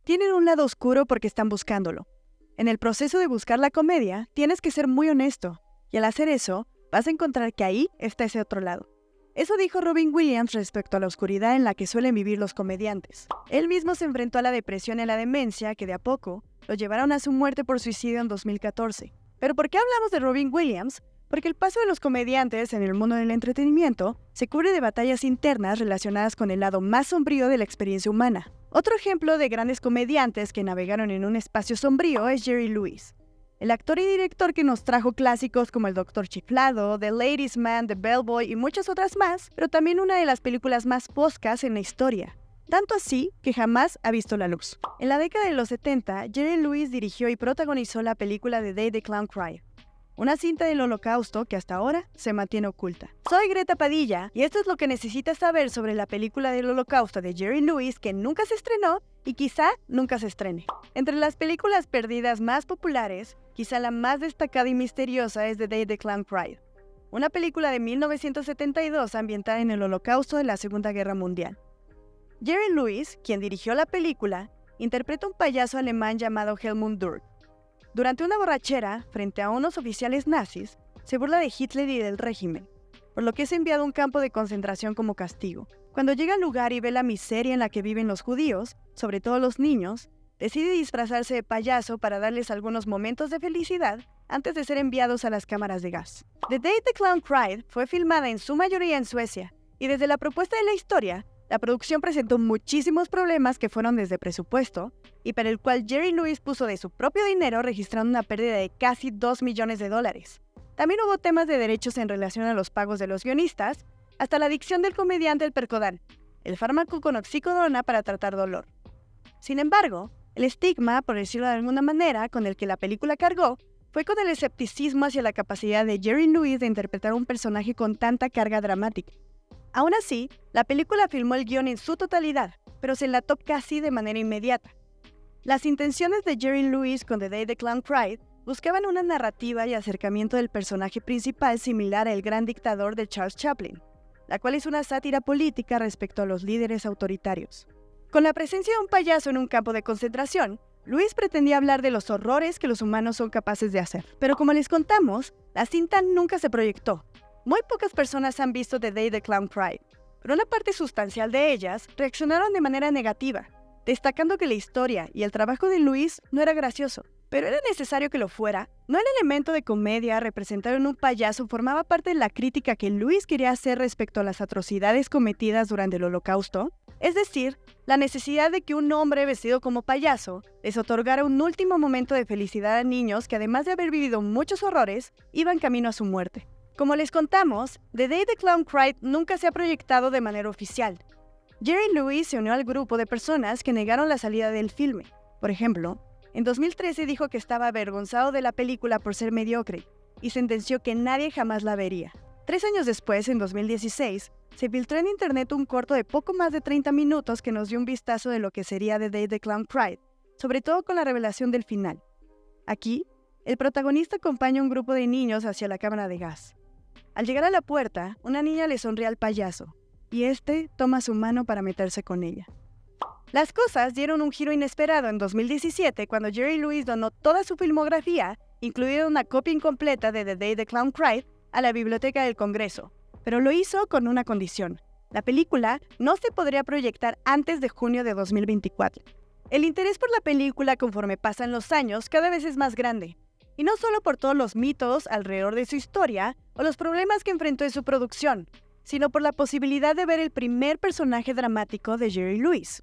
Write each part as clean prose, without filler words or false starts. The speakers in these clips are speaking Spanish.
tienen un lado oscuro porque están buscándolo. En el proceso de buscar la comedia, tienes que ser muy honesto, y al hacer eso, vas a encontrar que ahí está ese otro lado. Eso dijo Robin Williams respecto a la oscuridad en la que suelen vivir los comediantes. Él mismo se enfrentó a la depresión y a la demencia que de a poco lo llevaron a su muerte por suicidio en 2014. ¿Pero por qué hablamos de Robin Williams? Porque el paso de los comediantes en el mundo del entretenimiento se cubre de batallas internas relacionadas con el lado más sombrío de la experiencia humana. Otro ejemplo de grandes comediantes que navegaron en un espacio sombrío es Jerry Lewis, el actor y director que nos trajo clásicos como El Doctor Chiflado, The Ladies' Man, The Bellboy y muchas otras más, pero también una de las películas más poscas en la historia. Tanto así que jamás ha visto la luz. En la década de los 70, Jerry Lewis dirigió y protagonizó la película The Day the Clown Cried, una cinta del Holocausto que hasta ahora se mantiene oculta. Soy Greta Padilla y esto es lo que necesitas saber sobre la película del Holocausto de Jerry Lewis que nunca se estrenó y quizá nunca se estrene. Entre las películas perdidas más populares, quizá la más destacada y misteriosa es The Day the Clown Cried, una película de 1972 ambientada en el Holocausto de la Segunda Guerra Mundial. Jerry Lewis, quien dirigió la película, interpreta a un payaso alemán llamado Helmut Durk. Durante una borrachera, frente a unos oficiales nazis, se burla de Hitler y del régimen, por lo que es enviado a un campo de concentración como castigo. Cuando llega al lugar y ve la miseria en la que viven los judíos, sobre todo los niños, decide disfrazarse de payaso para darles algunos momentos de felicidad antes de ser enviados a las cámaras de gas. The Day the Clown Cried fue filmada en su mayoría en Suecia, y desde la propuesta de la historia, la producción presentó muchísimos problemas que fueron desde presupuesto, y para el cual Jerry Lewis puso de su propio dinero registrando una pérdida de casi $2 millones. También hubo temas de derechos en relación a los pagos de los guionistas, hasta la adicción del comediante al Percodan, el fármaco con oxicodona para tratar dolor. Sin embargo, el estigma, por decirlo de alguna manera, con el que la película cargó, fue con el escepticismo hacia la capacidad de Jerry Lewis de interpretar un personaje con tanta carga dramática. Aún así, la película filmó el guión en su totalidad, pero se enlató casi de manera inmediata. Las intenciones de Jerry Lewis con The Day the Clown Cried buscaban una narrativa y acercamiento del personaje principal similar al Gran Dictador de Charles Chaplin, la cual es una sátira política respecto a los líderes autoritarios. Con la presencia de un payaso en un campo de concentración, Lewis pretendía hablar de los horrores que los humanos son capaces de hacer. Pero como les contamos, la cinta nunca se proyectó. Muy pocas personas han visto The Day the Clown Cried, pero una parte sustancial de ellas reaccionaron de manera negativa, destacando que la historia y el trabajo de Lewis no era gracioso. Pero era necesario que lo fuera. ¿No el elemento de comedia representado en un payaso formaba parte de la crítica que Lewis quería hacer respecto a las atrocidades cometidas durante el Holocausto? Es decir, la necesidad de que un hombre vestido como payaso les otorgara un último momento de felicidad a niños que, además de haber vivido muchos horrores, iban camino a su muerte. Como les contamos, The Day the Clown Cried nunca se ha proyectado de manera oficial. Jerry Lewis se unió al grupo de personas que negaron la salida del filme. Por ejemplo, en 2013 dijo que estaba avergonzado de la película por ser mediocre y sentenció que nadie jamás la vería. 3 años después, en 2016, se filtró en internet un corto de poco más de 30 minutos que nos dio un vistazo de lo que sería The Day the Clown Cried, sobre todo con la revelación del final. Aquí, el protagonista acompaña a un grupo de niños hacia la cámara de gas. Al llegar a la puerta, una niña le sonríe al payaso, y este toma su mano para meterse con ella. Las cosas dieron un giro inesperado en 2017 cuando Jerry Lewis donó toda su filmografía, incluida una copia incompleta de The Day the Clown Cried, a la Biblioteca del Congreso, pero lo hizo con una condición. La película no se podría proyectar antes de junio de 2024. El interés por la película conforme pasan los años cada vez es más grande, y no solo por todos los mitos alrededor de su historia o los problemas que enfrentó en su producción, sino por la posibilidad de ver el primer personaje dramático de Jerry Lewis.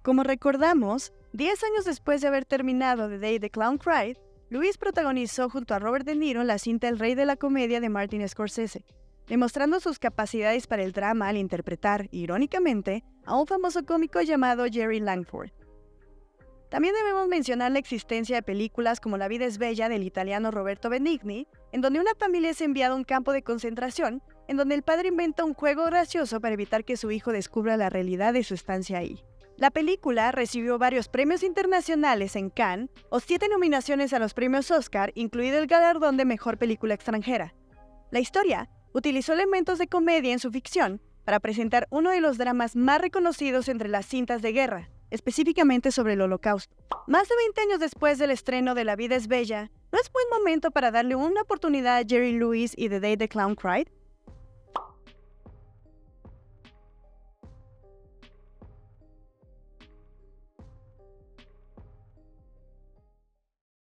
Como recordamos, 10 años después de haber terminado The Day the Clown Cried, Lewis protagonizó junto a Robert De Niro la cinta El Rey de la Comedia de Martin Scorsese, demostrando sus capacidades para el drama al interpretar, irónicamente, a un famoso cómico llamado Jerry Langford. También debemos mencionar la existencia de películas como La vida es bella del italiano Roberto Benigni, en donde una familia es enviada a un campo de concentración, en donde el padre inventa un juego gracioso para evitar que su hijo descubra la realidad de su estancia ahí. La película recibió varios premios internacionales en Cannes o 7 nominaciones a los premios Oscar, incluido el galardón de Mejor Película Extranjera. La historia utilizó elementos de comedia en su ficción para presentar uno de los dramas más reconocidos entre las cintas de guerra, específicamente sobre el Holocausto. Más de 20 años después del estreno de La vida es bella, ¿no es buen momento para darle una oportunidad a Jerry Lewis y The Day the Clown Cried?